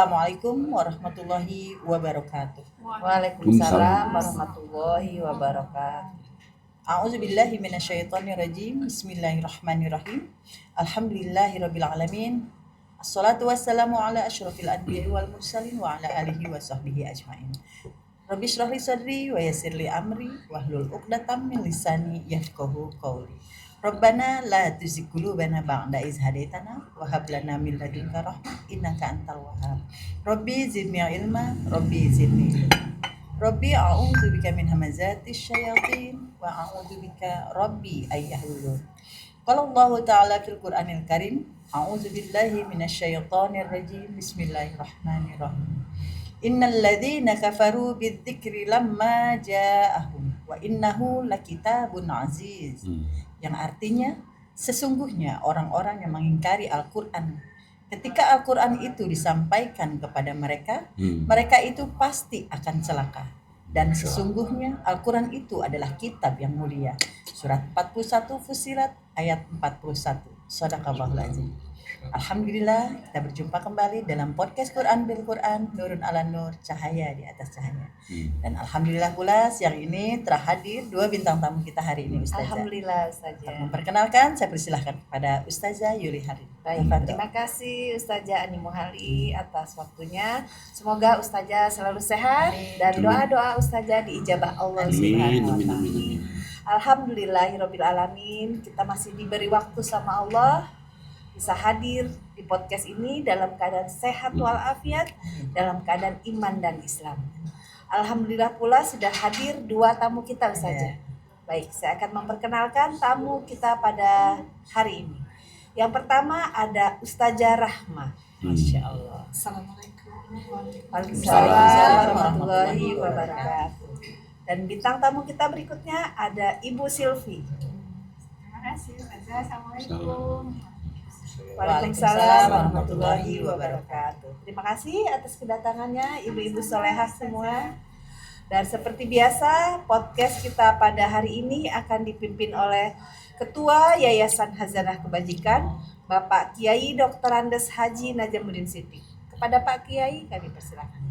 Assalamualaikum warahmatullahi wabarakatuh. Waalaikumsalam warahmatullahi wabarakatuh. A'udzubillahi minasyaitonirrajim. Bismillahirrahmanirrahim. Alhamdulillahirabbil alamin. Assalatu wassalamu ala asyrofil anbiya'i wal mursalin wa ala alihi wa sahbihi ajmain. Rabbi shrah li sadri wa yassir li amri wahlul 'uqdatam min lisani yafqahu qawli. Rabbana la tuzigh qulubana ba'da idh hadaitana wa hab lana min ladunka rahmah innaka antal wahhab. Rabbi zidni ilma, Rabbi zidni ilma. Rabbi a'udzubika min hamazatis syayatin wa a'udzubika Rabbi ayyahdurun. Qala Allah Ta'ala fil Qur'anil Karim, a'udzubillahi minasyaitonir rajim. Bismillahirrahmanirrahim. Innal ladzina kafaru bidzikri lamma ja'ahum wa innahu lakitabun aziz. Yang artinya sesungguhnya orang-orang yang mengingkari Al-Qur'an ketika Al-Qur'an itu disampaikan kepada mereka, mereka itu pasti akan celaka. Dan sesungguhnya Al-Qur'an itu adalah kitab yang mulia. Surat 41 Fussilat ayat 41. Shadaqallahul azim. Alhamdulillah kita berjumpa kembali dalam podcast Quran bil Quran, Nurun ala Nur, cahaya di atas cahaya. Dan alhamdulillah pula siang ini telah hadir dua bintang tamu kita hari ini, Ustazah. Alhamdulillah Untuk Ustazah. memperkenalkan, saya persilahkan kepada Ustazah Yuli Harin. Baik, terima kasih Ustazah Ani Muhali atas waktunya. Semoga Ustazah selalu sehat dan doa-doa Ustazah diijabah Allah Subhanahu wa taala. Alhamdulillahirabbil alamin, kita masih diberi waktu sama Allah bisa hadir di podcast ini dalam keadaan sehat walafiat, dalam keadaan iman dan Islam. Alhamdulillah pula sudah hadir dua tamu kita Ustazah. Baik, saya akan memperkenalkan tamu kita pada hari ini. Yang pertama ada Ustazah Rahma. Masya Allah. Assalamualaikum Waalaikumsalam warahmatullahi wabarakatuh. Dan bintang tamu kita berikutnya ada Ibu Silvi. Terima kasih Ustazah. Assalamualaikum. Waalaikumsalam warahmatullahi wabarakatuh. Terima kasih atas kedatangannya ibu-ibu solehah semua. Dan seperti biasa, podcast kita pada hari ini akan dipimpin oleh Ketua Yayasan Hazanah Kebajikan, Bapak Kiai Dr. Andes Haji Najamuddin Siddiq. Kepada Pak Kiai kami persilakan.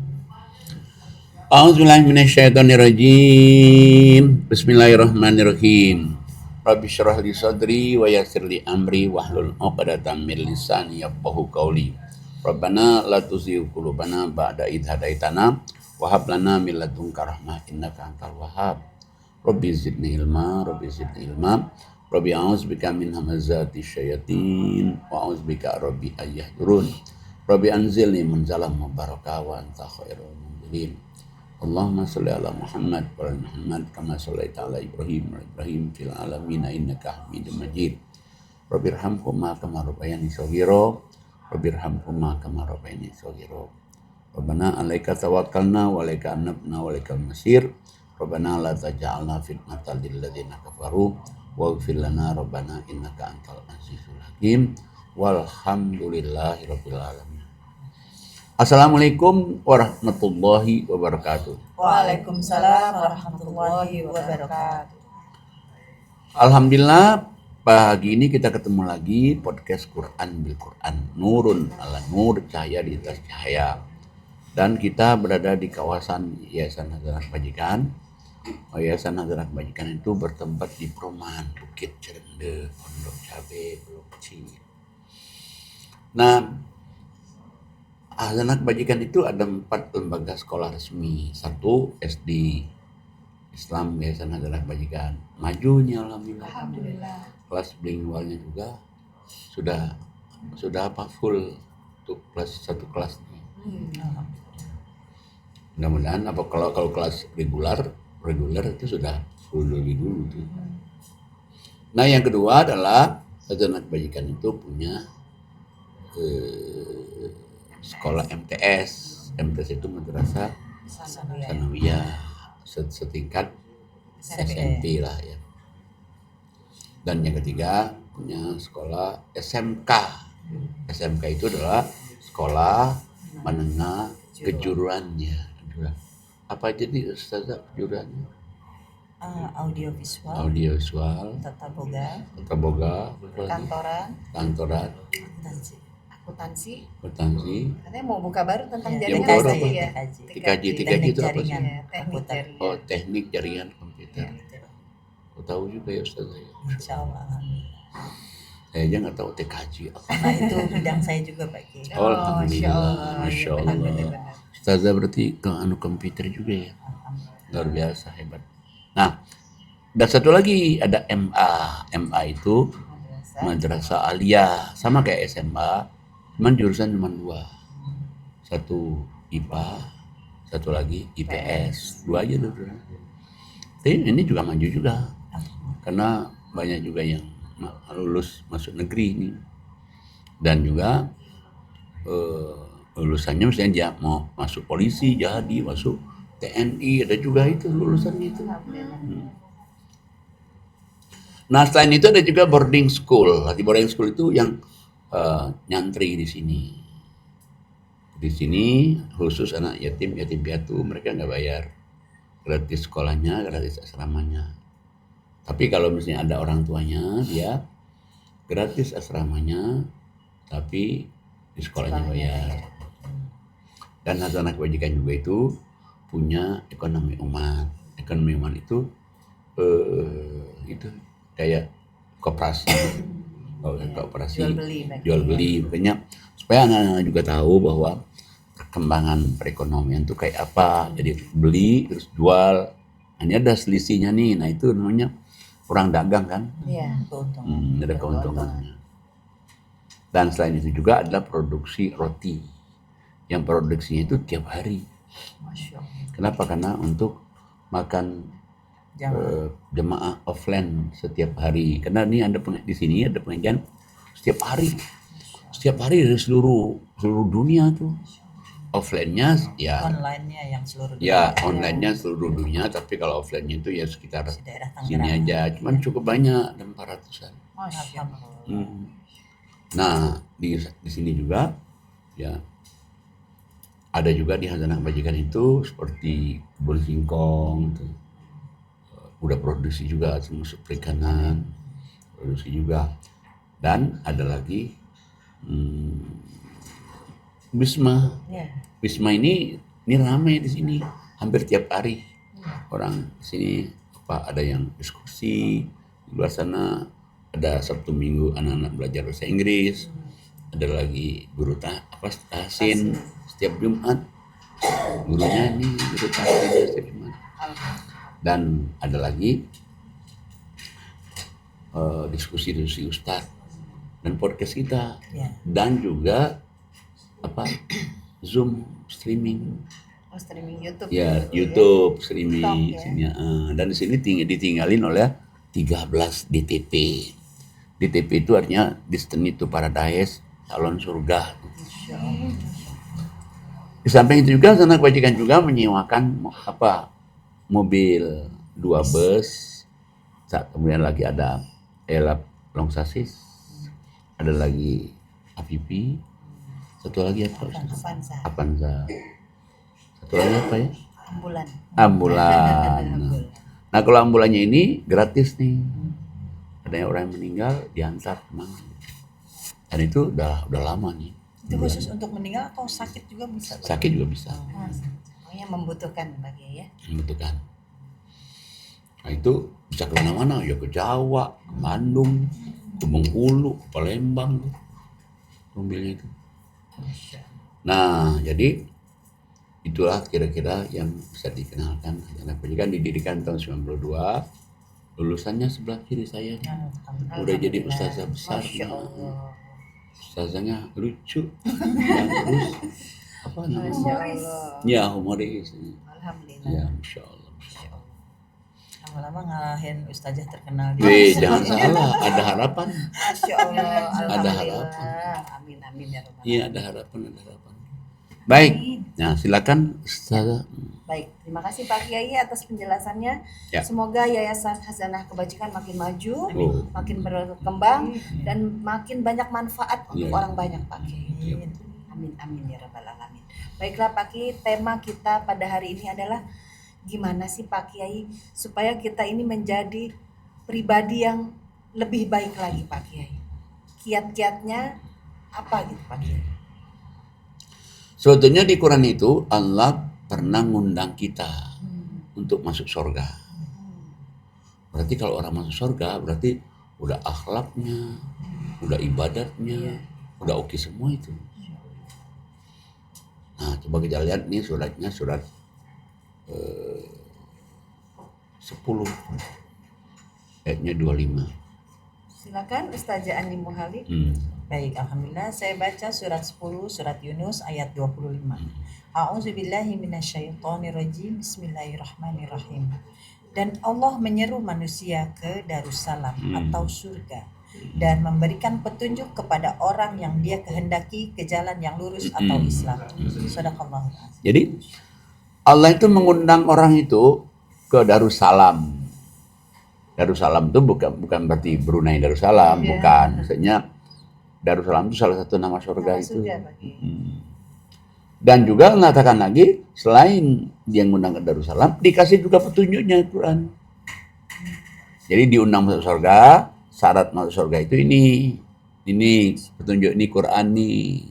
A'udzubillahiminasyaitonirrajim. Bismillahirrahmanirrahim. Rabbi syrah li sadri wa yassir li amri wahlul 'uqdatam min lisani yafqahu qawli. Rabbana la tuzigh qulubana ba'da idh hadaitana wa hab lana min ladunka rahmah innaka antal wahhab. Rabbi zidni ilma, Rabbi zidni ilma. Rabbi a'udzubika min hamazati syayatin wa a'udzubika Rabbi ayyahdurun. Rabbi anzilni munzalan mubarakah wa anta khairul munzilin. Allahumma sholli ala Muhammad wa ala Muhammad kama shallaita ala Ibrahim wa Ibrahim fil alamin innaka Hamidum Majid. Rabbirhamhuma kama rabbayani shaghira. Rabbirhamhuma kama rabbayani shaghira. Rabbana 'alaika tawakkalna wa 'alaika anabna wa 'alaikal masir. Rabbana la taj'alna fitnatan lil ladzina kafaru waghfir lana rabbana innaka antal azizul hakim. Walhamdulillahirabbil alamin. Assalamualaikum warahmatullahi wabarakatuh. Waalaikumsalam warahmatullahi wabarakatuh. Alhamdulillah pagi ini kita ketemu lagi podcast Quran bil Quran, Nurun ala Nur, cahaya di atas cahaya. Dan kita berada di kawasan Yayasan Hazanah Kebajikan. Yayasan Hazanah Kebajikan itu bertempat di perumahan Bukit Cerende, Pondok Cabe, Blok C. Nah, Hazanah Kebajikan itu ada 4 lembaga sekolah resmi. 1 SD Islam Yayasan Hazanah Kebajikan. Majunya alhamdulillah. Kelas bilingualnya juga sudah apa full untuk kelas 1 kelas. Mudah-mudahan apa kalau kelas reguler itu sudah full lebih dulu tuh. Nah, yang kedua adalah Hazanah Kebajikan itu punya sekolah MTS. MTS itu madrasah sanawiyah setingkat SMP lah ya. Dan yang ketiga punya sekolah SMK. SMK itu adalah sekolah menengah kejuruannya. Apa jadi Ustazah kejuruannya? Audiovisual, tata boga, kantoran, kantoran, kantoran, akuntansi. Katanya Mau buka baru tentang Ya, jaringan baru pasti apa? ya. TKJ itu Teknik apa sih? jaringan Iya, teknik komputer. jaringan. Oh, teknik jaringan komputer. Ya. Aku tahu juga ya Ustaz. Insya Allah. Saya aja nggak tahu TKJ apa. Nah itu bidang saya juga Pak Kiai. Oh, alhamdulillah, masya Iya, Allah. benar-benar. Ustazah berarti ke komputer juga ya, luar biasa hebat. Nah, dan satu lagi ada MA itu Madrasah Aliyah, sama kayak SMA, cuman jurusan cuma 2, satu IPA, satu lagi IPS, 2 aja tuh. Tapi ini juga maju juga, karena banyak juga yang lulus masuk negeri ini, dan juga lulusannya misalnya dia mau masuk polisi jadi, masuk TNI ada juga itu lulusannya itu. Nah selain itu ada juga boarding school. Di boarding school itu yang nyantri di sini. Di sini khusus anak yatim piatu, mereka nggak bayar, gratis sekolahnya, gratis asramanya. Tapi kalau misalnya ada orang tuanya, dia gratis asramanya, tapi di sekolahnya bayar. Dan Hazanah Kebajikan juga itu punya ekonomi umat. Ekonomi umat itu kayak koperasi, jual beli, makanya supaya anak-anak juga tahu bahwa perkembangan perekonomian itu kayak apa. Jadi beli terus jual, ini ada selisihnya nih. Nah itu namanya orang dagang kan. Iya. Ada keuntungannya. Dan selain itu juga adalah produksi roti, yang produksinya itu tiap hari. Kenapa? Karena untuk makan jemaah offline setiap hari. Karena ini di sini ada pengajian setiap hari dari seluruh dunia tuh. Offline-nya ya Online-nya yang seluruh dunia. ya online-nya seluruh dunia, tapi kalau offline-nya itu ya sekitar sini aja. Cuman cukup banyak, ada 400-an. Nah di sini juga ya ada juga di Hazanah Kebajikan itu seperti kebun singkong tuh. Udah produksi juga, termasuk perikanan produksi juga. Dan ada lagi Wisma. Wisma ini ramai di sini hampir tiap hari. Orang di sini ada yang diskusi di luar sana, ada Sabtu Minggu anak-anak belajar bahasa Inggris, ada lagi guru tahsin setiap Jumat, gurunya ini guru tahsin setiap Jumat. Dan ada lagi diskusi Ustadz dan podcast kita, dan juga Zoom streaming. Streaming YouTube. Ya, YouTube streaming. Ya. Dan di sini ditinggalin oleh 13 DTP. DTP itu artinya Destiny to Paradise, calon surga. Di samping itu juga Hazanah Kebajikan juga menyewakan mobil 2 bus. Kemudian lagi ada Elap Longsasis, ada lagi AVP, satu lagi apa? Avanza. Satu lagi apa ya? Ambulan. Nah kalau ambulannya ini gratis nih. Ada orang yang meninggal diantar kemana? Dan itu udah lama nih. Itu khusus untuk meninggal atau sakit juga bisa? Sakit juga bisa. Yang membutuhkan bagi ya. Membutuhkan. Nah itu bisa ke mana-mana, ya ke Jawa, ke Bandung, ke Bengkulu, ke Palembang tuh mobilnya itu. Nah jadi itulah kira-kira yang bisa dikenalkan. Hazanah Kebajikan didirikan tahun 92, lulusannya sebelah kiri saya. Udah jadi ustazah besar. Ustazahnya lucu, bagus, apa namanya? Ya humoris. Alhamdulillah. Ya masya Allah. Lama-lama ngalahin ustazah terkenal. Jangan salah, ada harapan. Masya Allah. Ada harapan. Amin ya Rabbal. Iya ada harapan. Baik, nah silakan Ustazah. Baik, terima kasih Pak Kiai atas penjelasannya. Ya. Semoga Yayasan Hazanah Kebajikan makin maju, makin berkembang, dan makin banyak manfaat untuk orang banyak Pak Kiai. Amin ya Rabbal Alamin. Baiklah Pak Kiai, tema kita pada hari ini adalah gimana sih Pak Kiai supaya kita ini menjadi pribadi yang lebih baik lagi Pak Kiai. Kiat-kiatnya Apa gitu Pak Kiai? Sebetulnya di Quran itu Allah pernah ngundang kita untuk masuk surga. Berarti kalau orang masuk surga berarti udah akhlaknya, udah ibadatnya, udah oke semua itu. Nah, coba kita lihat nih suratnya, surat 10 ayatnya 25. Silakan Ustazah Ani Muhali. Baik, alhamdulillah saya baca surat 10 surat Yunus ayat 25. A'udzubillahi minasyaitonirrajim. Bismillahirrahmanirrahim. Dan Allah menyeru manusia ke Darussalam atau surga dan memberikan petunjuk kepada orang yang dia kehendaki ke jalan yang lurus atau Islam. Shadaqallahu. Jadi Allah itu mengundang orang itu ke Darussalam. Darussalam itu bukan berarti Brunei Darussalam, bukan. Maksudnya Darussalam itu salah satu nama surga itu. Dan juga mengatakan lagi, selain dia mengundang ke Darussalam, dikasih juga petunjuknya Quran. Jadi diundang masuk surga, syarat masuk surga itu ini petunjuk ini Quran nih.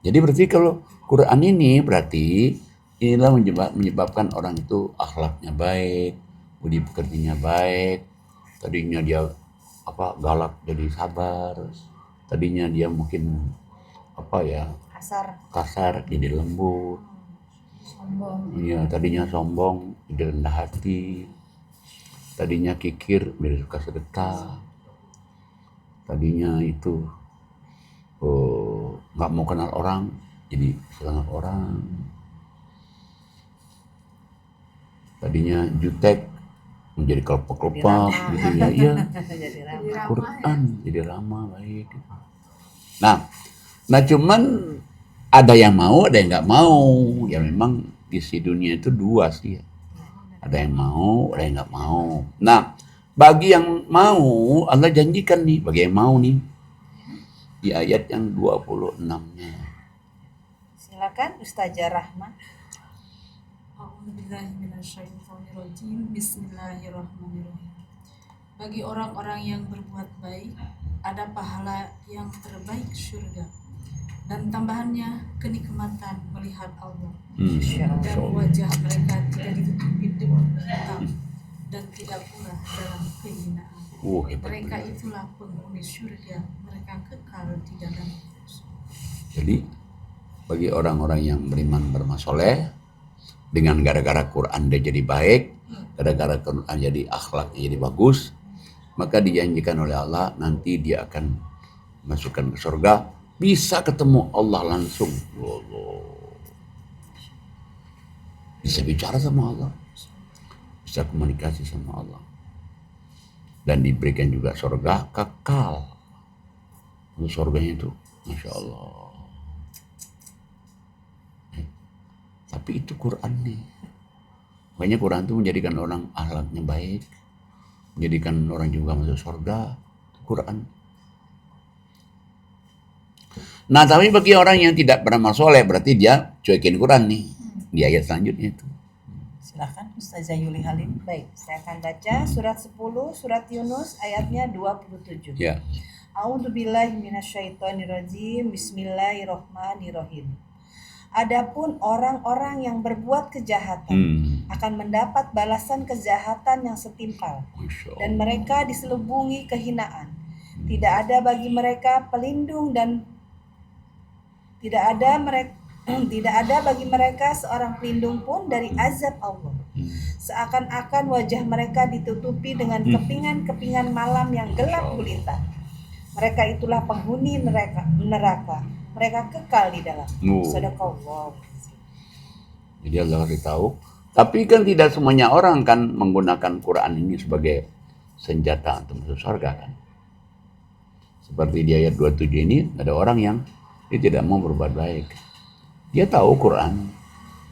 Jadi berarti kalau Quran ini berarti inilah menyebabkan orang itu akhlaknya baik, budi pekertinya baik. Tadinya dia galak jadi sabar. Tadinya dia mungkin kasar jadi lembut. Iya, tadinya sombong jadi rendah hati. Tadinya kikir jadi suka sedekah. Tadinya itu nggak mau kenal orang jadi kenal orang. Tadinya jutek menjadi kelopak-kelopak gitu ya. Iya. Quran jadi ramah baik. Nah cuman ada yang mau, ada yang nggak mau. Ya memang isi dunia itu dua sih ya. Ada yang mau, ada yang nggak mau. Nah, bagi yang mau, Allah janjikan nih, bagi yang mau nih, di ayat yang 26-nya. Silakan Ustazah Rahma. Bismillahirrahmanirrahim. Bagi orang-orang yang berbuat baik, ada pahala yang terbaik surga. Dan tambahannya kenikmatan melihat Allah. Dan wajah mereka tidak ditutupi dengan hitam dan tidak pula dalam kehinaan. Mereka itulah penghuni surga, mereka kekal di dalam. Jadi bagi orang-orang yang beriman bermasoleh, dengan gara-gara Quran dia jadi baik, gara-gara Quran jadi akhlaknya jadi bagus, maka dijanjikan oleh Allah nanti dia akan masukkan ke surga. Bisa ketemu Allah langsung. Bisa bicara sama Allah. Bisa komunikasi sama Allah. Dan diberikan juga surga kekal. Untuk surganya itu, Masya Allah. Tapi itu Quran nih. Makanya Quran itu menjadikan orang akhlaknya baik. Menjadikan orang juga masuk surga. Quran. Nah, tapi bagi orang yang tidak beramal soleh, berarti dia cuekin Quran nih. Di ayat selanjutnya itu. Silakan Ustazah Yuli Halim. Baik, saya akan baca surat 10, surat Yunus ayatnya 27. Ya. A'udzubillahi minasyaitonirrajim. Bismillahirrahmanirrahim. Adapun orang-orang yang berbuat kejahatan akan mendapat balasan kejahatan yang setimpal, dan mereka diselubungi kehinaan. Tidak ada bagi mereka pelindung dan tidak ada bagi mereka seorang pelindung pun dari azab Allah. Seakan-akan wajah mereka ditutupi dengan kepingan-kepingan malam yang gelap gulita. Mereka itulah penghuni neraka. Mereka kekal di dalam. Sadaqallah. Jadi Allah beritahu. Tapi kan tidak semuanya orang kan menggunakan Quran ini sebagai senjata untuk masuk surga kan. Seperti di ayat 27 ini ada orang yang dia tidak mau berbuat baik. Dia tahu Quran,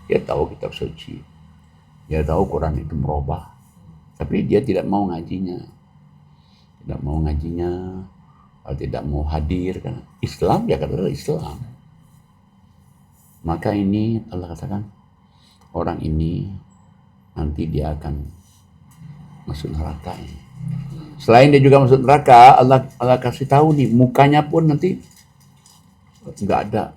dia tahu kitab suci, dia tahu Quran itu merubah, tapi dia tidak mau ngajinya, tidak mau hadir karena Islam dia kata Islam. Maka ini Allah katakan orang ini nanti dia akan masuk neraka ini. Selain dia juga masuk neraka, Allah kasih tahu nih, mukanya pun nanti nggak ada.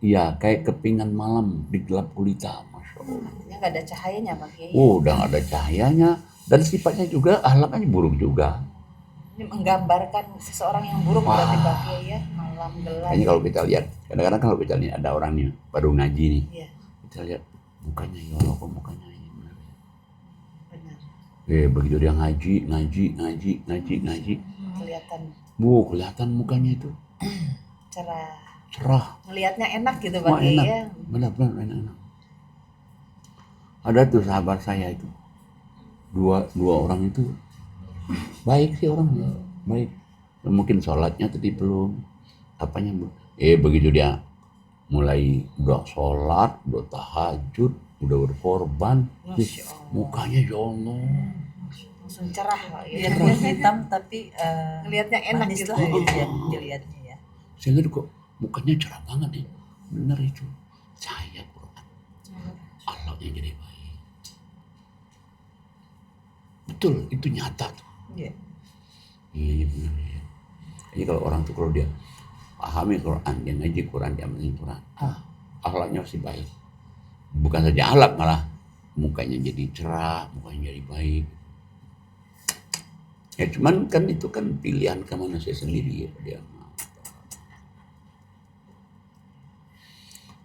Iya, kayak kepingan malam di gelap gulita, masya Allah. Artinya nggak ada cahayanya Pak Kiai. Udah nggak ada cahayanya dan sifatnya juga akhlaknya buruk juga. Ini menggambarkan seseorang yang buruk berarti Pak Kiai ya, malam gelap. Kayaknya kalau kita lihat, kadang-kadang kalau kita lihat ada orang nih baru ngaji nih, Iya, kita lihat mukanya, ya Allah kok mukanya ini benar. benar. Begitu dia ngaji, kelihatan mukanya itu cerah, Ngelihatnya enak gitu Pak wah Kiai enak, ya. benar-benar enak. Ada tuh sahabat saya itu, dua orang itu baik sih orangnya, baik. Mungkin sholatnya tadi belum, apanya belum. Begitu dia mulai udah sholat, udah tahajud, udah berkorban, Masya Allah. mukanya ya Allah. Langsung cerah Pak Kiai. Biarpun hitam tapi Ngelihatnya enak manis gitu. lah gitu ya dilihatnya ya. Sehingga kok mukanya cerah banget nih, bener itu. Cahaya Quran, akhlaknya jadi baik. Betul, itu nyata tuh. Iya. Iya benar ya. Jadi kalau orang tuh kalau dia pahami Quran, dia ngaji Quran, dia amalin Quran, akhlaknya pasti baik. Bukan saja akhlak, malah mukanya jadi cerah, mukanya jadi baik. Ya cuman kan itu kan pilihan ke manusia sendiri ya dia.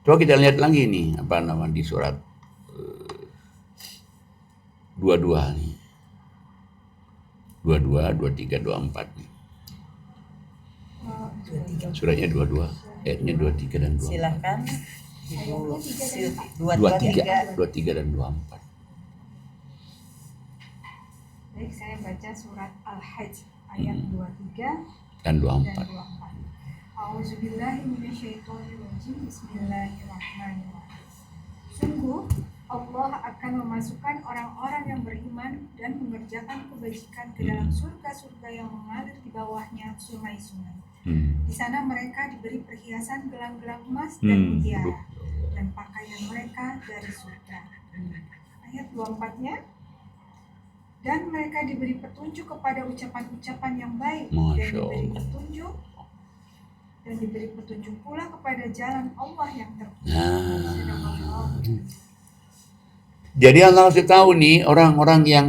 Coba kita lihat lagi nih apa nama di surat 22 nih. 22, 23, 24 nih. Suratnya 22, ayatnya 23 dan 24. Silakan Ibu Silvi. 23 dan 24. Baik, saya baca surat Al-Hajj ayat 23 Dan dan 24. 24. A'udzubillahi minasyaitonirrajim. Bismillahirrahmanirrahim. Sungguh Allah akan memasukkan orang-orang yang beriman dan mengerjakan kebajikan ke dalam surga-surga yang mengalir di bawahnya sungai-sungai. Di sana mereka diberi perhiasan gelang-gelang emas dan mutiara dan pakaian mereka dari surga. Ayat 24-nya, dan mereka diberi petunjuk kepada ucapan-ucapan yang baik dan diberi petunjuk pula kepada jalan Allah yang Nah, jadi Allah kasih tahu nih orang-orang yang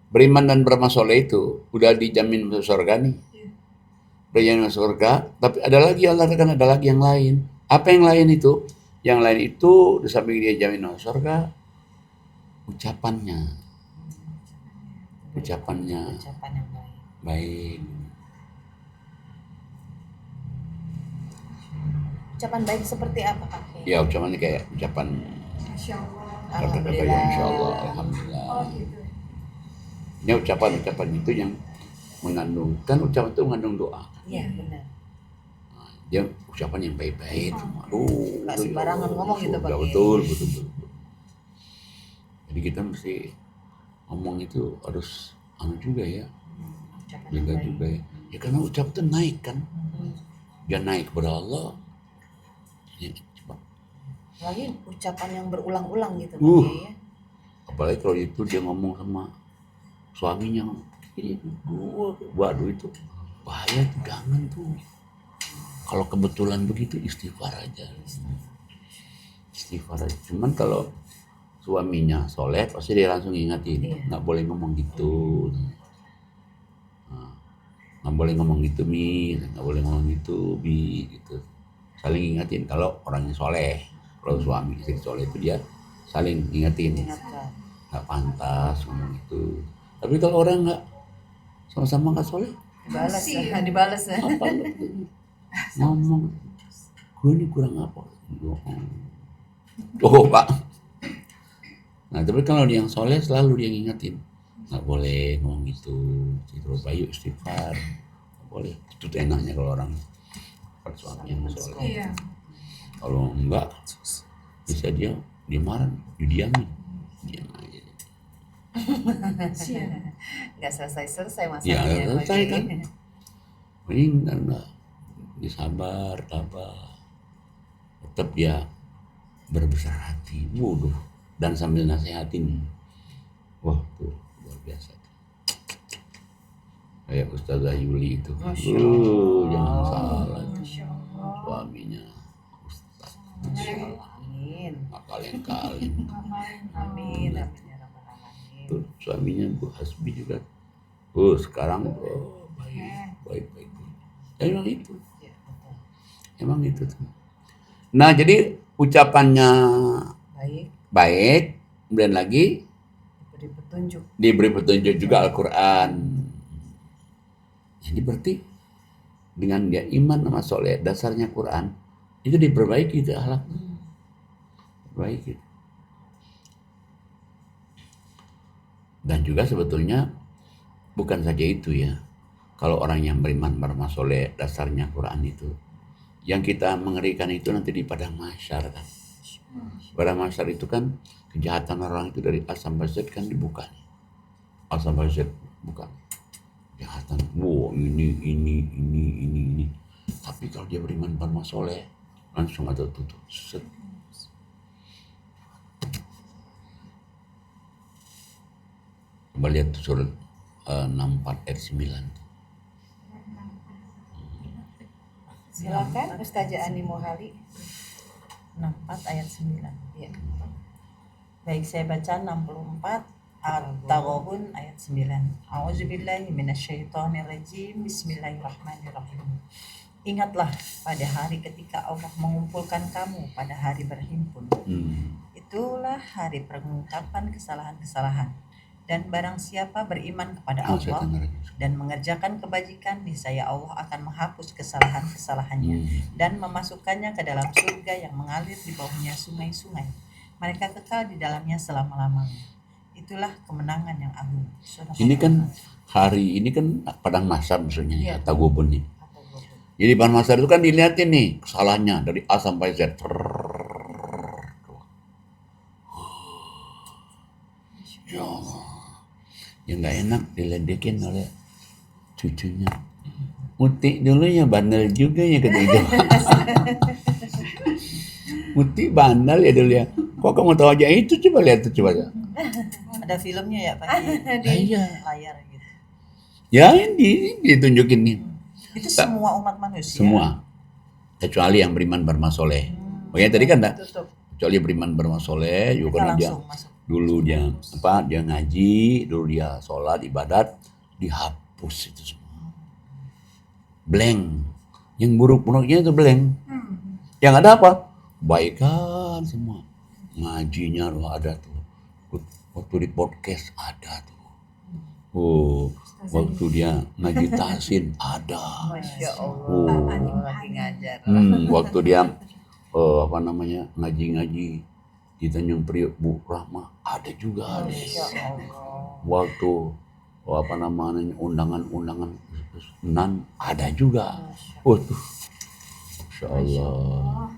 beriman dan beramal soleh itu udah dijamin masuk surga nih. Udah dijamin masuk surga, tapi ada lagi Allah kan ada lagi yang lain. Apa yang lain itu? Yang lain itu di samping dia jamin masuk surga, ucapan yang baik. Ucapan baik seperti apa Pak Kiai? Ya ucapannya kayak ucapan Masya Allah. kata-kata yang insya Allah, alhamdulillah. Oh gitu. Ini ucapan-ucapan itu yang mengandung, kan ucapan itu mengandung doa. Iya benar. Nah, dia ucapan yang baik-baik. Aduh, Nggak sembarangan ngomong gitu, Pak. Betul. Jadi kita mesti ngomong itu harus juga ya, Ucapan yang jaga baik. juga ya. Ya karena ucapan itu naik kan, dia naik kepada Allah. Ya, coba. Lagi ucapan yang berulang-ulang gitu Pak Uh. Kiai ya. Apalagi kalau itu dia ngomong sama suaminya, ini, waduh itu bahaya tuh, jangan tuh. Kalau kebetulan begitu istighfar aja. Cuman kalau suaminya soleh pasti dia langsung ingatin, nggak boleh ngomong gitu. Nah, nggak boleh ngomong gitu Mi, nggak boleh ngomong gitu Bi, gitu. Saling ingatin kalau orangnya soleh. Kalau suami istri soleh itu dia saling ingatin. Ingatkan. Nggak pantas ngomong itu. Tapi kalau orang nggak sama-sama nggak soleh, Dibalas ya. apa ngomong gue ini kurang apa? Oh Pak. Nah tapi kalau dia yang soleh selalu dia ngingetin, nggak boleh ngomong gitu. Terus bayu istighfar, nggak boleh. Itu enaknya kalau orang suami yang soleh. Iya. Kalau enggak bisa dia marah, didiamin, diam aja. Nggak selesai Ya masalahnya Pak selesai Kiai. kan. Mending karena disabar, tabah. Tetap dia berbesar hati, dan sambil nasehatin Wah tuh luar biasa. Kayak Ustazah Yuli itu. Masya Allah. Jangan salah. Masya Allah. Suaminya Ustaz. Amin. Kaleng-kaleng. Amin. Amin ya rabbal alamin. Tuh suaminya Bu Hasbi juga. Sekarang baik. Ya, emang itu. Ya, betul. Emang itu tuh. Nah, jadi ucapannya Baik, baik, kemudian lagi beri petunjuk. diberi petunjuk juga Al-Quran. Jadi berarti dengan dia iman sama soleh, dasarnya Quran, itu diperbaiki itu akhlak. Baik. Dan juga sebetulnya bukan saja itu ya. Kalau orang yang beriman beramal soleh, dasarnya Quran itu. Yang kita mengerikan itu nanti di padang mahsyar kan. Padang mahsyar itu kan kejahatan orang itu dari A sampai Z kan dibuka. A sampai Z bukan. Kejahatan. Wow, ini. Tapi kalau dia beriman beramal soleh, langsung ada tutup. Set. Coba lihat surat 64 ayat 9. Silakan Ustazah Ani Mohali. 64 ayat 9. Ya. Baik, saya baca 64 At-Taghabun ayat 9. A'udzubillahi minasyaitonirrajim. Bismillahirrahmanirrahim. Ingatlah pada hari ketika Allah mengumpulkan kamu pada hari berhimpun. Itulah hari pengungkapan kesalahan-kesalahan. Dan barang siapa beriman kepada Allah dan mengerjakan kebajikan, niscaya Allah akan menghapus kesalahan-kesalahannya dan memasukkannya ke dalam surga yang mengalir di bawahnya sungai-sungai. Mereka kekal di dalamnya selama-lamanya. Itulah kemenangan yang agung. Ini kan hari ini kan padang mahsyar maksudnya ya, Iya. Taghabun nih. Jadi padang mahsyar itu kan dilihatin nih kesalahannya dari A sampai Z. Ya Allah. Yang nggak enak diledekin oleh cucunya. Muti dulu ya bandel juga ya kata itu. Muti bandel ya dulu ya. Kok kamu tahu aja itu, coba lihat tuh coba. Ada filmnya ya Pak Di Iya. layar gitu. Ya ini ditunjukin nih. Itu semua umat manusia. Semua. Kecuali yang beriman beramal soleh. Makanya tadi kan tutup. kecuali beriman beramal soleh, Mereka juga karena dia langsung masuk. dulu dia dia ngaji, dulu dia sholat ibadat, dihapus itu semua. Blank. Yang buruk-buruknya itu blank. Yang ada apa? Baikan semua. Ngajinya loh ada tuh. Waktu di podcast ada tuh. Waktu dia ngaji tahsin ada. Masya Allah. Oh. Lagi ngajar. Waktu dia ngaji-ngaji di Tanjung Priok Bu Rahmah ada juga. Masya Allah. Waktu undangan-undangan nan ada juga. Tuh. Masya Allah.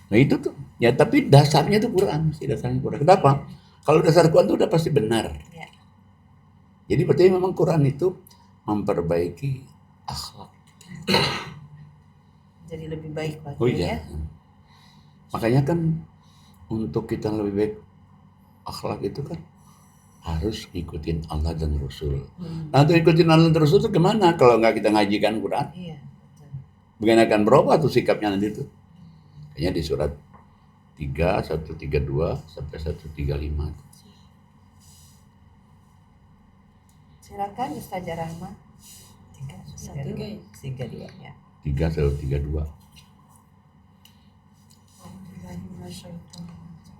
Nah itu tuh. Ya tapi dasarnya itu Quran, sih dasarnya Quran. Kenapa? Kalau dasar Quran itu udah pasti benar. Ya. Jadi berarti memang Quran itu memperbaiki akhlak. Jadi lebih baik lagi Oh iya. ya. Makanya kan untuk kita lebih baik akhlak itu kan harus ikutin Allah dan Rasul. Nah untuk ikutin Allah dan Rasul itu gimana kalau nggak kita ngajikan Quran? Iya, betul. Bagaimana akan berubah tuh sikapnya nanti tuh? Kayaknya di surat 132 sampai 135. Silakan Ustazah Rahma. 32 ya. 3 sampai 32.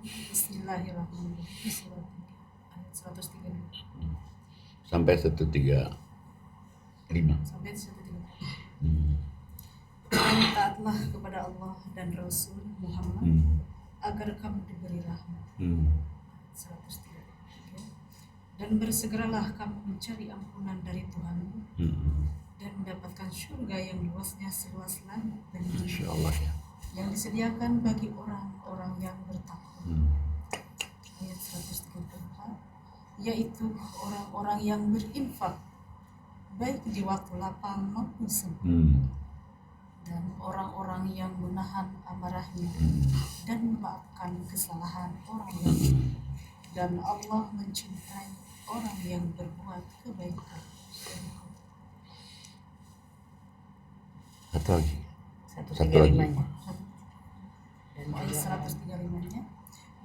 Bismillahirrahmanirrahim. Surat 3 ayat 132 Sampai 135. sampai 132. Dan taatlah kepada Allah dan Rasul Muhammad agar kamu diberi rahmat. 133. Dan bersegeralah kamu mencari ampunan dari Tuhanmu dan mendapatkan surga yang luasnya seluas langit dan bumi, Masya Allah ya. yang disediakan bagi orang-orang yang bertakwa. Ayat 134, yaitu orang-orang yang berinfak baik di waktu lapang maupun senggang, dan orang-orang yang menahan amarahnya dan memaafkan kesalahan orang lain, dan Allah mencintai orang yang berbuat kebaikan. Satu lagi. 135-nya. Ayat 135-nya.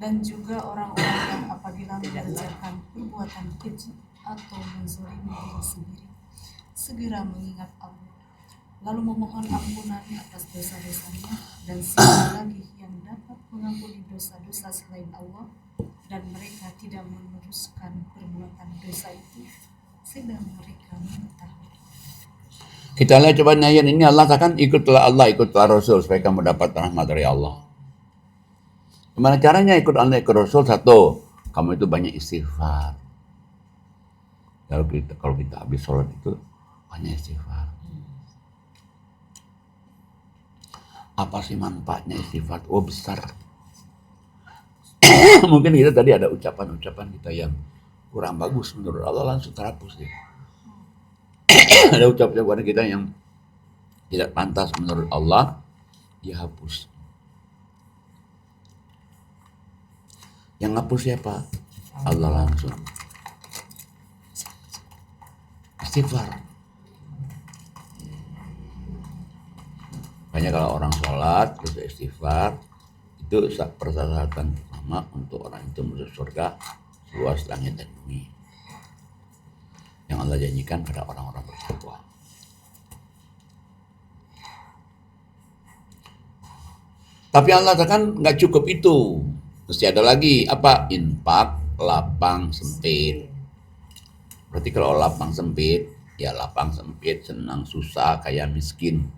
Dan juga orang-orang yang apabila mengerjakan perbuatan keji atau menzalimi diri sendiri, segera mengingat Allah, lalu memohon ampunan atas dosa-dosanya, dan siapa lagi yang dapat mengampuni dosa-dosa selain Allah, dan mereka tidak meneruskan perbuatan dosa itu, sedang mereka mengetahui. Kita lihat coba ayat ini, Allah katakan ikutlah Allah, ikutlah Rasul supaya kamu dapat rahmat dari Allah. Gimana caranya ikut Allah, ikut Rasul? Satu, kamu itu banyak istighfar. Kalau kita habis sholat itu banyak istighfar. Apa sih manfaatnya istighfar? Oh, besar. Mungkin kita tadi ada ucapan-ucapan kita yang kurang bagus menurut Allah, langsung terhapus deh. Ada ucapan-ucapan kita yang tidak pantas menurut Allah, dihapus. Yang hapus siapa? Allah langsung. Istighfar. Makanya kalau orang sholat terus istighfar, itu persyaratan pertama untuk orang itu masuk surga luas langit dan bumi, yang Allah janjikan pada orang-orang bertakwa. Tapi Allah katakan nggak cukup itu, mesti ada lagi. Apa? Infak lapang sempit. Berarti kalau lapang sempit, ya lapang sempit, senang susah, kaya miskin.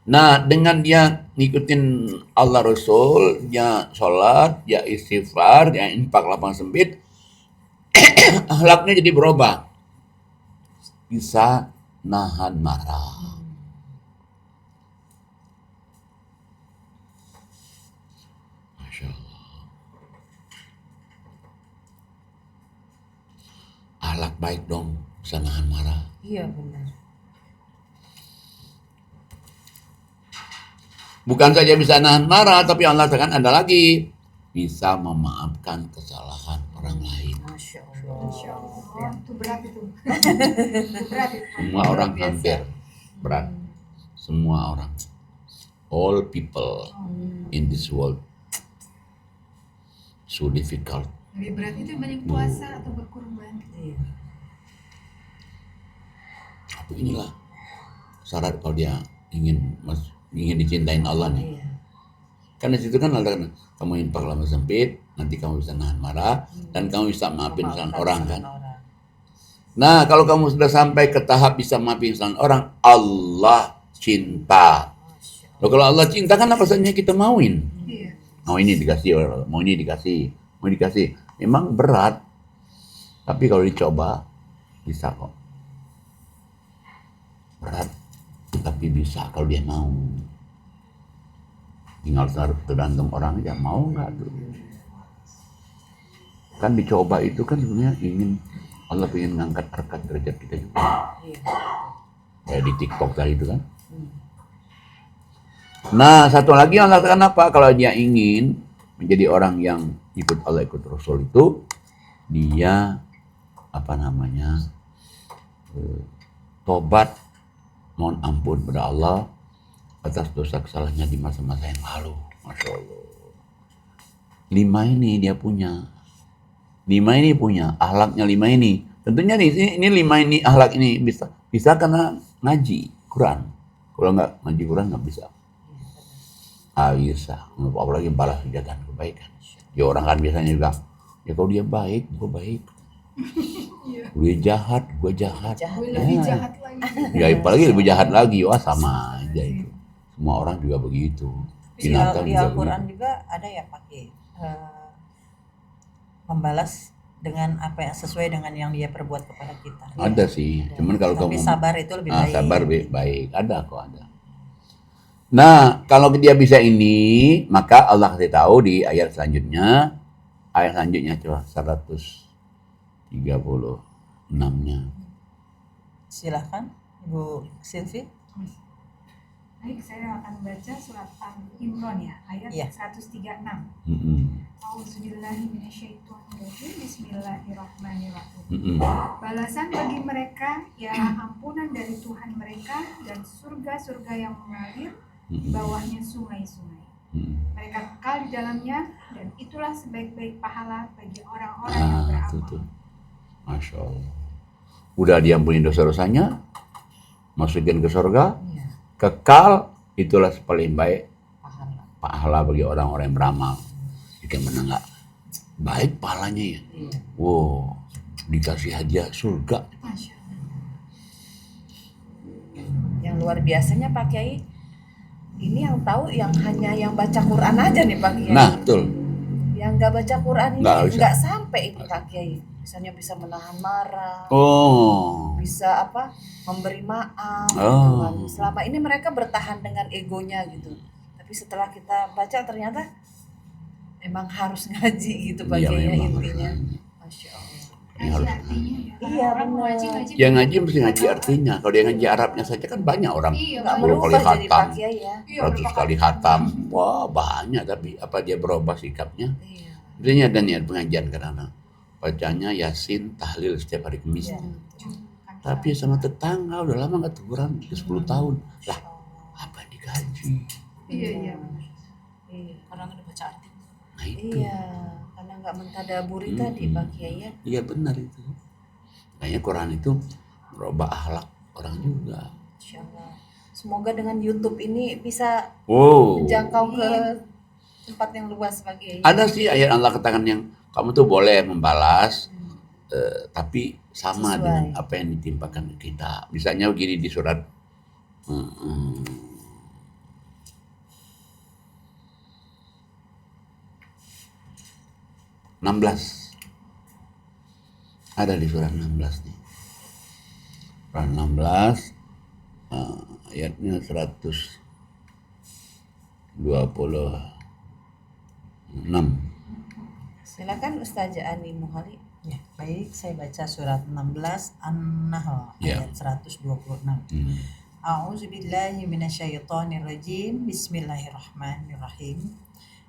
Nah, dengan dia ngikutin Allah Rasul, dia sholat, dia istighfar, dia infak lapang sempit, akhlaknya jadi berubah. Bisa nahan marah. Masya Allah. Akhlak baik dong, bisa nahan marah. Iya benar. Bukan saja bisa nahan marah, tapi Allah katakan ada lagi, bisa memaafkan kesalahan orang lain. Masya Allah. Insya Allah. Itu berat itu. Itu berat itu. Semua orang hampir berat. Semua orang. All people in this world. So difficult. Lebih berat itu banyak puasa atau berkurban. Iya. Tapi inilah syarat kalau dia ingin dicintain Allah nih. Iya. Karena situ kan Allah kata, kamu infak lama sempit, nanti kamu bisa nahan marah, dan kamu bisa maafin kesalahan orang kan. Nah, kalau kamu sudah sampai ke tahap bisa maafin kesalahan orang, Allah cinta. Loh, kalau Allah cinta kan apa saja kita mauin. Iya. Mau ini dikasih, mau ini dikasih, mau dikasih. Memang berat, tapi kalau dicoba bisa kok. Berat, tapi bisa kalau dia mau. Tinggal tergantung orang aja mau nggak tuh. Kan dicoba itu kan sebenarnya ingin Allah ingin ngangkat harkat derajat kita juga. Kayak di TikTok tadi itu kan. Nah, satu lagi Allah katakan apa? Kalau dia ingin menjadi orang yang ikut Allah, ikut Rasul itu, dia tobat, mohon ampun pada Allah atas dosa kesalahannya di masa-masa yang lalu. Masya Allah. 5 ini dia punya. 5 ini punya. Akhlaknya 5 ini. Tentunya nih, ini 5 ini akhlak ini bisa karena ngaji Quran. Kalau nggak ngaji Quran nggak bisa. Bisa. Apalagi balas kejahatan kebaikan. Ya orang kan biasanya juga, ya kalau dia baik, gue baik. Dia jahat, gue jahat. Gue lebih jahat lagi. Ya apalagi lebih jahat lagi. Wah sama aja itu. Semua orang juga begitu. Di Binatang juga Al-Quran begitu. juga ada yang pakai membalas dengan apa yang sesuai dengan yang dia perbuat kepada kita. Ada sih. Cuman kalau Tapi kamu sabar itu lebih baik. sabar baik. Ada kok ada. Nah, kalau dia bisa ini, maka Allah kasih tahu di ayat selanjutnya. Ayat selanjutnya coba 136-nya. Silahkan Ibu Silvi. Baik, saya akan membaca surat Al-Imran ya, ayat Ya. 136. Auzubillahiminasyaitonirrajim. Bismillahirrahmanirrahim. Balasan bagi mereka ialah ampunan dari Tuhan mereka dan surga-surga yang mengalir di bawahnya sungai-sungai. Mereka kekal di dalamnya dan itulah sebaik-baik pahala bagi orang-orang yang beramal. Tuh. Masya Allah. Udah diampuni dosa-dosanya, masukin ke surga, kekal, itulah paling baik pahala bagi orang-orang yang beramal. Jika mana enggak baik pahalanya ya. Wow, dikasih hadiah surga. Yang luar biasanya Pak Kiai, ini yang tahu yang hanya yang baca Quran aja nih Pak Kiai. Nah, betul. Yang nggak baca Quran ini Nggak bisa. nggak sampai ini Pak Kiai. Misalnya bisa menahan marah, Oh. bisa memberi maaf Oh. gitu kan. Selama ini mereka bertahan dengan egonya gitu. Tapi setelah kita baca ternyata emang harus ngaji gitu Pak Iya, Kiai memang intinya. harus. Masya Allah. Ini harus. Artinya ya. Iya, Orang mau benar. ngaji Yang ngaji mesti ngaji artinya. Kalau dia ngaji Arabnya saja kan banyak orang. Iya, Nggak 10 kali berubah jadi khatam, Pak Kiai ya. 100 kali khatam. Wah, banyak, tapi apa dia berubah sikapnya? Iya. Sebenarnya ada niat pengajian karena bacanya Yasin, tahlil setiap hari Kamis. Iya. Tapi sama tetangga udah lama nggak teguran, udah 10 tahun. Lah, apa yang digaji? Iya, iya. Iya. Karena nggak baca arti. Nah itu. Iya, karena nggak mentadaburi tadi Pak Kiai ya. Iya benar itu. Kayaknya Quran itu merubah akhlak orang juga. Insya Allah. Semoga dengan YouTube ini bisa Wow. menjangkau ke tempat yang luas Pak Kiai. Ada sih ayat Allah katakan yang kamu tuh boleh membalas, tapi sama Sesuai. dengan apa yang ditimpakan ke kita. Misalnya begini di surat 16. Ada di surat 16 nih. Surat 16 ayatnya 126. Silakan Ustazah Ani Muhali. Ya, baik, saya baca surat 16 An-Nahl Ya. ayat 126. A'udzubillahi minasyaitonirrajim. Bismillahirrahmanirrahim.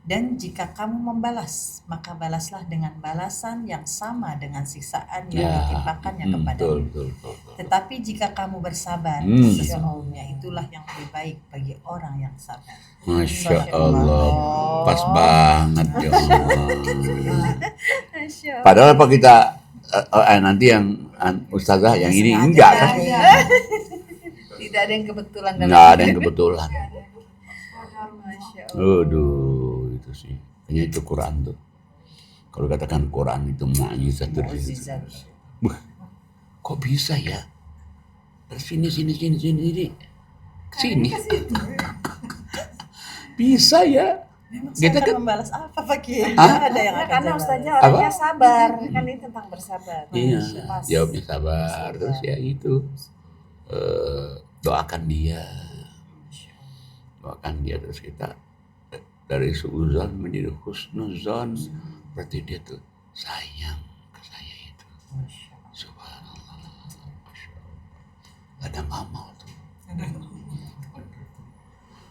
Dan jika kamu membalas, maka balaslah dengan balasan yang sama dengan siksaan yang ditimpakannya kepadamu. Betul. Tetapi jika kamu bersabar, Hmm. sesungguhnya itulah yang lebih baik bagi orang yang sabar. Masya Allah, pas banget ya Allah. Masya Allah. Padahal apa kita nanti yang ustazah yang ini Sengaja enggak kan? ya. Tidak ada yang kebetulan dalam Enggak ada yang kebetulan. Masya Allah. Aduh, itu sih. Kayaknya itu Quran tuh. Kalau katakan Quran itu mukjizat tuh. Mukjizat. Kok bisa ya? Dari sini. Sini. Bisa ya? Memang Kita saya akan kan- membalas apa Pak Kiai? Hah? Ada yang akan Karena saya Ustazah balas. orangnya sabar. Kan ini tentang bersabar. Iya, Pas. jawabnya sabar. Terus ya itu doakan dia. Doakan dia terus kita dari suuzon menjadi husnuzon. Berarti dia tuh sayang ke saya itu. Subhanallah. Masya Allah. Ada amal tuh.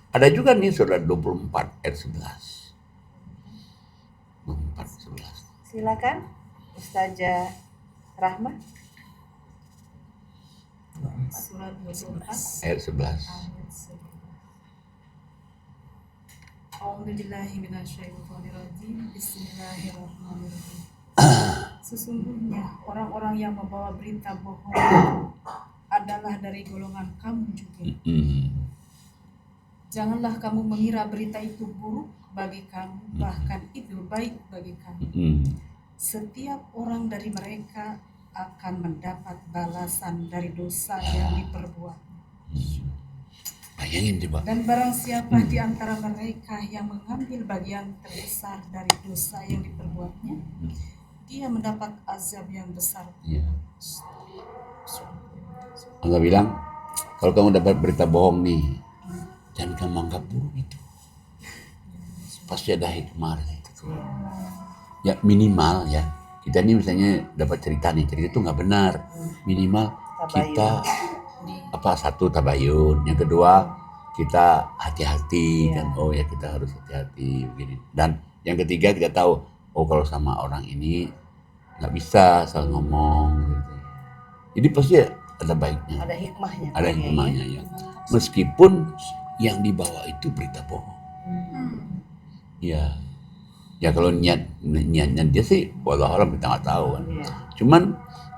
Ada juga nih surat 24 ayat 11. 24 11. Silakan Ustazah Rahma. Surat 24 Ayat 11. A'udzubillahi minasyaitonirrajim. Bismillahirrahmanirrahim. Sesungguhnya orang-orang yang membawa berita bohong adalah dari golongan kamu juga. Janganlah kamu mengira berita itu buruk bagi kamu, bahkan itu baik bagi kamu. Setiap orang dari mereka akan mendapat balasan dari dosa yang diperbuat. Bayangin coba. Dan barang siapa di antara mereka yang mengambil bagian terbesar dari dosa yang diperbuatnya, dia mendapat azab yang besar. Iya. Allah bilang, kalau kamu dapat berita bohong nih, jangan kamu anggap buruk itu. Pasti ada hikmah itu. Ya minimal ya. Kita ini misalnya dapat cerita itu nggak benar. Minimal kita satu tabayun, yang kedua kita hati-hati Iya. kan, oh ya kita harus hati-hati begini. Dan yang ketiga kita tahu, oh kalau sama orang ini nggak bisa asal ngomong gitu. Jadi pasti ada baiknya, Ada hikmahnya. ada Pak Kiai, hikmahnya ya. Meskipun yang dibawa itu berita bohong. Ya, ya kalau niatnya dia sih, walau alam kita nggak tahu kan. Iya. Cuman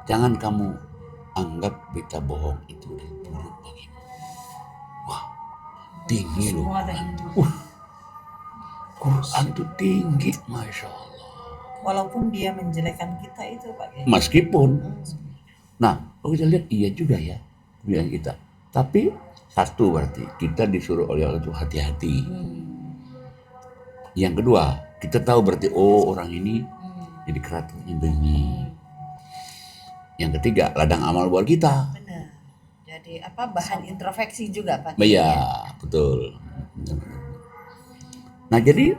jangan kamu anggap berita bohong itu buruk bagimu. Wah, tinggi loh. Semua ada Quran itu tinggi, masya Allah. Walaupun dia menjelekkan kita itu Pak Kiai. Meskipun, nah kalau kita lihat iya juga ya, bilang kita. Tapi satu berarti kita disuruh oleh Allah itu hati-hati. Yang kedua, kita tahu berarti oh orang ini jadi keratonnya begini. Yang ketiga, ladang amal buat kita. Benar. Jadi apa bahan introspeksi juga Pak Kiai. Iya, betul. Nah jadi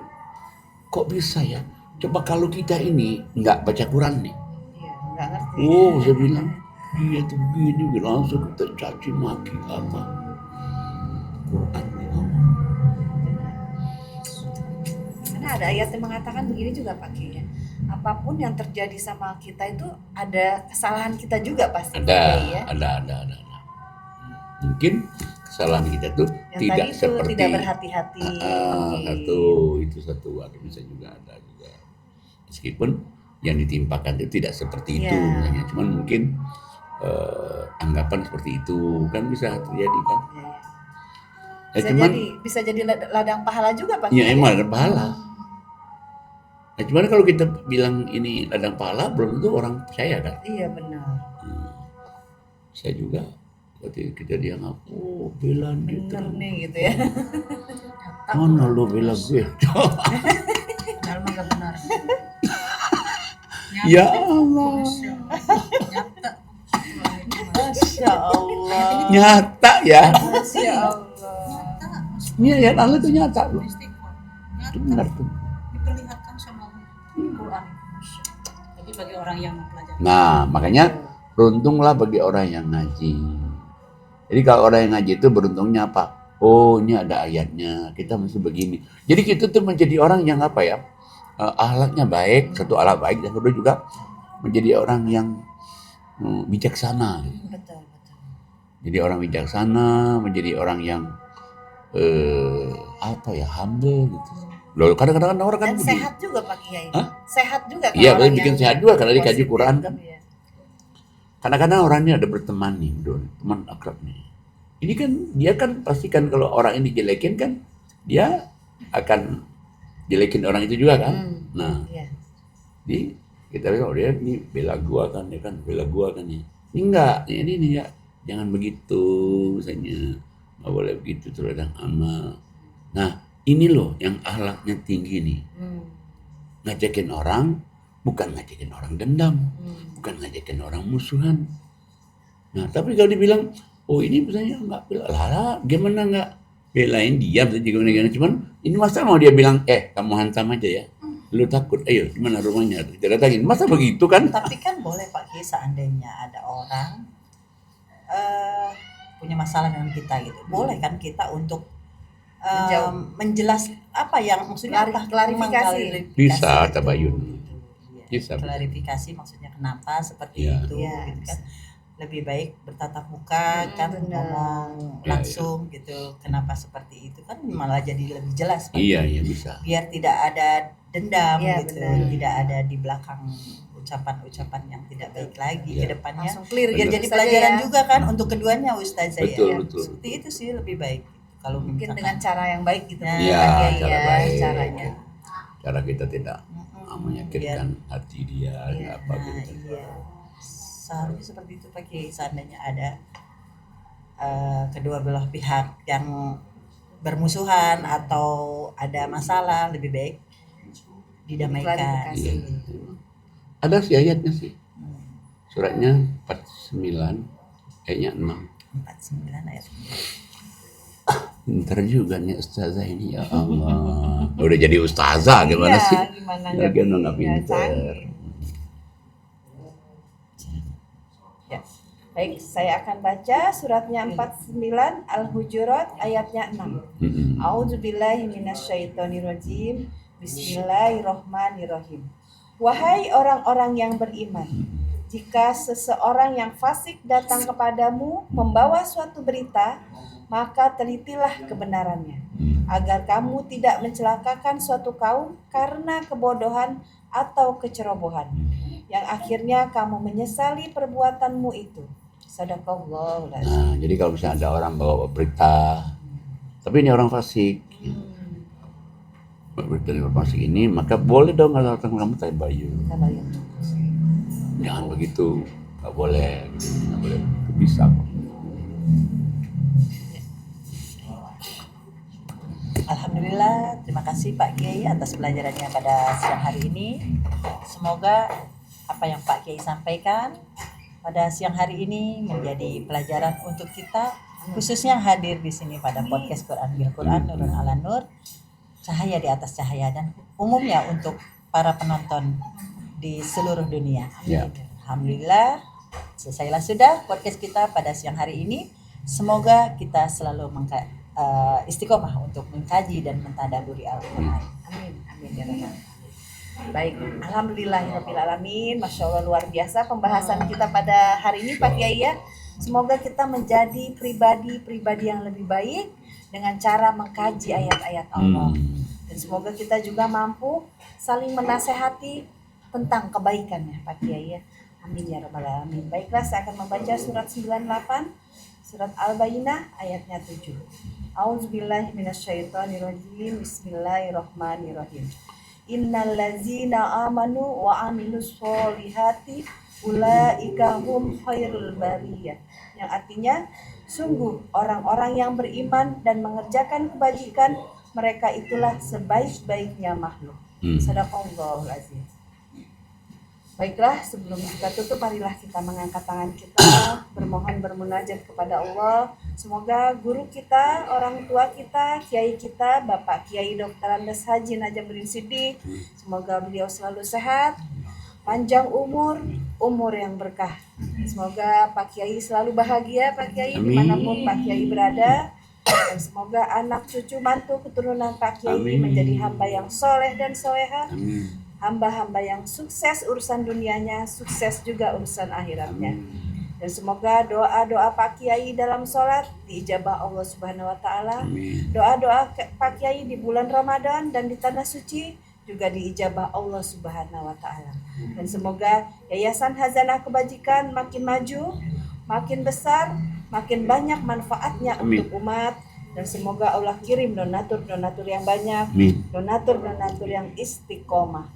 kok bisa ya? Coba kalau kita ini nggak baca Quran nih, Iya, nggak ngerti. oh saya bilang dia tuh begini, langsung kita caci maki apa? Quran nih ngomong. Karena ada ayat yang mengatakan begini juga Pak Kiai ya. Apapun yang terjadi sama kita itu ada kesalahan kita juga pasti Pak Kiai ya. Ada. Mungkin kesalahan kita tuh Yang tidak tadi itu seperti tidak berhati-hati. satu ada bisa juga ada juga. Meskipun yang ditimpakan itu tidak seperti itu Iya. misalnya, cuman mungkin anggapan seperti itu kan bisa terjadi kan. Iya, iya. Ya Bisa cuman jadi bisa jadi ladang pahala juga Pak ya Kiai. emang ada pahala. Nah, cuman kalau kita bilang ini ladang pahala belum tentu orang percaya kan. Iya benar. Saya juga waktu kita dia ngaku bela dia Bener terus. nih gitu ya. Mana lo bela gue? Padahal mah nggak benar. Ya Allah. Nyata. Masya Allah. Nyata ya. Masya Allah. Ini ayat Allah itu nyata loh. Istighfar. Itu benar tuh. Diperlihatkan sama Allah. Quran. Jadi bagi orang yang mempelajari. Nah, makanya beruntunglah bagi orang yang ngaji. Jadi kalau orang yang ngaji itu beruntungnya apa? Oh, ini ada ayatnya. Kita mesti begini. Jadi kita tuh menjadi orang yang apa ya? Akhlaknya baik, satu akhlak baik, dan kedua juga menjadi orang yang bijaksana. Betul. Jadi orang bijaksana, menjadi orang yang apa ya, humble gitu. Loh, kadang-kadang orang kan Dan begitu. sehat juga Pak Kiai. Hah? Sehat juga. kalau Iya, orang boleh bikin yang sehat juga karena dikaji positif. Quran kan. Iya. Kadang-kadang orangnya ada berteman nih, teman akrab nih. Ini kan dia kan pastikan kalau orang ini dijelekin kan dia akan jelekin orang itu juga kan. Nah, Iya. di kita lihat oh dia ini bela gua kan, dia kan bela gua kan nih. Ini enggak, ini ya jangan begitu misalnya. Nggak boleh begitu terhadap amal. Nah, ini loh yang akhlaknya tinggi nih. Ngajakin orang, bukan ngajakin orang dendam, bukan ngajakin orang musuhan. Nah, tapi kalau dibilang, oh ini misalnya nggak bela, lah gimana nggak belain dia, gimana, cuman ini masa mau dia bilang, kamu hantam aja ya, lu takut, ayo gimana rumahnya, kita datangin, masa begitu kan? Tapi kan boleh Pak Kiai seandainya ada orang punya masalah dengan kita gitu. Boleh kan kita untuk Menjauh. menjelas apa yang maksudnya apa? Klarifikasi. Bisa, Gitu. tabayun. Iya, Bisa. klarifikasi maksudnya kenapa seperti Iya. itu Iya, gitu bisa. kan. Lebih baik bertatap muka kan benar. ngomong Iya, langsung gitu. Kenapa seperti itu kan malah jadi lebih jelas Pak. Iya, bisa. Biar tidak ada dendam Iya, gitu, benar. tidak ada di belakang ucapan-ucapan yang tidak baik lagi Iya. ke depannya. Langsung clear Biar gitu jadi saja pelajaran ya. juga kan untuk keduanya Ustazah Betul, ya. betul. Seperti itu sih lebih baik kalau Mungkin misalkan. dengan cara yang baik gitu. Nah, Pak Iya, Kiai cara ya, baik. caranya. Cara kita tidak Mm-mm, menyakitkan hati dia, Iya. apa Nah, gitu. iya. Seharusnya seperti itu Pak Kiai, seandainya ada kedua belah pihak yang bermusuhan atau ada masalah, lebih baik didamaikan. Klarifikasi. Iya. Ada sih ayatnya sih. Suratnya 49 ayatnya 6. 49 ayat. Pintar juga nih ustazah ini, ya Allah. Udah jadi ustazah gimana Iya, sih? Gimana Lagian nggak ya, pintar. canggih. Ya. Baik, saya akan baca suratnya 49 Al-Hujurat ayatnya 6. A'udzubillahi minasyaitonirrajim. Bismillahirrahmanirrahim. Wahai orang-orang yang beriman, jika seseorang yang fasik datang kepadamu membawa suatu berita, maka telitilah kebenarannya, agar kamu tidak mencelakakan suatu kaum karena kebodohan atau kecerobohan, yang akhirnya kamu menyesali perbuatanmu itu. Sadaqallahul azim. Nah, jadi kalau misalnya ada orang bawa berita, tapi ini orang fasik, berita orang fasik ini, maka boleh dong kalau kamu tabayun. Jangan begitu, nggak boleh, nggak boleh, itu bisa kok. Alhamdulillah, terima kasih Pak Kiai atas pelajarannya pada siang hari ini. Semoga apa yang Pak Kiai sampaikan pada siang hari ini menjadi pelajaran untuk kita, khususnya hadir di sini pada podcast Quran Bil Quran Nurun ala Nur, cahaya di atas cahaya, dan umumnya untuk para penonton di seluruh dunia. Ya. Alhamdulillah, selesailah sudah podcast kita pada siang hari ini. Semoga kita selalu istiqomah untuk mengkaji dan mentadaburi Al-Quran. Amin, amin ya Rabbal. Baik, alhamdulillahirrahmanirrahim. Masya Allah, luar biasa pembahasan kita pada hari ini Pak Kiai ya. Semoga kita menjadi pribadi yang lebih baik dengan cara mengkaji ayat-ayat Allah. Dan semoga kita juga mampu saling menasehati tentang kebaikannya Pak Kiai ya. Amin ya Rabbal alamin. Baiklah, saya akan membaca surat 98, surat Al-Bayyinah ayatnya 7. A'udzubillahi minasyaitonirrajim. Bismillahirrahmanirrahim. Innal ladzina amanu wa amilus solihati ulaika hum khairul bariyah. Yang artinya, sungguh orang-orang yang beriman dan mengerjakan kebajikan, mereka itulah sebaik-baiknya makhluk. Sadaqallahul azim. Baiklah, sebelum kita tutup, marilah kita mengangkat tangan kita, bermohon bermunajat kepada Allah. Semoga guru kita, orang tua kita, kiai kita, Bapak Kiai Dr. Andes Haji Najamuddin Siddiq, semoga beliau selalu sehat, panjang umur yang berkah. Semoga Pak Kiai selalu bahagia, Pak Kiai, dimanapun Pak Kiai berada. Dan semoga anak, cucu, mantu, keturunan Pak Kiai menjadi hamba yang soleh dan soleha. Hamba-hamba yang sukses urusan dunianya, sukses juga urusan akhiratnya. Dan semoga doa-doa Pak Kiai dalam sholat diijabah Allah Subhanahu wa Ta'ala. Doa-doa Pak Kiai di bulan Ramadan dan di tanah suci juga diijabah Allah Subhanahu wa Ta'ala. Dan semoga Yayasan Hazanah Kebajikan makin maju, makin besar, makin banyak manfaatnya untuk umat. Dan semoga Allah kirim donatur-donatur yang banyak, donatur-donatur yang istiqomah.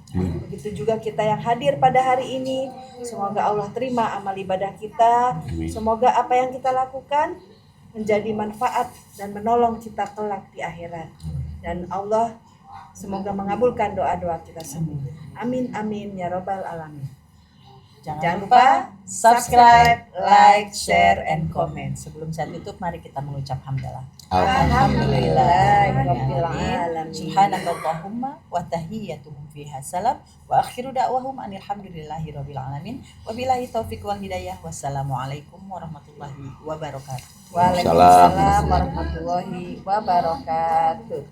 Begitu juga kita yang hadir pada hari ini, semoga Allah terima amal ibadah kita. Semoga apa yang kita lakukan menjadi manfaat dan menolong kita kelak di akhirat. Dan Allah semoga mengabulkan doa-doa kita semua. Amin amin ya Rabbal alamin. Jangan lupa subscribe, like, share, and comment. Sebelum saya tutup, mari kita mengucap hamdalah. Alhamdulillahirabbil alamin. Subhanakallahumma wa tahiyyatuhum fiha salam wa akhiru da'wahum alhamdulillahirabbil alamin. Wabillahi taufiq wal hidayah. Wassalamualaikum warahmatullahi wabarakatuh. Waalaikumsalam warahmatullahi wabarakatuh.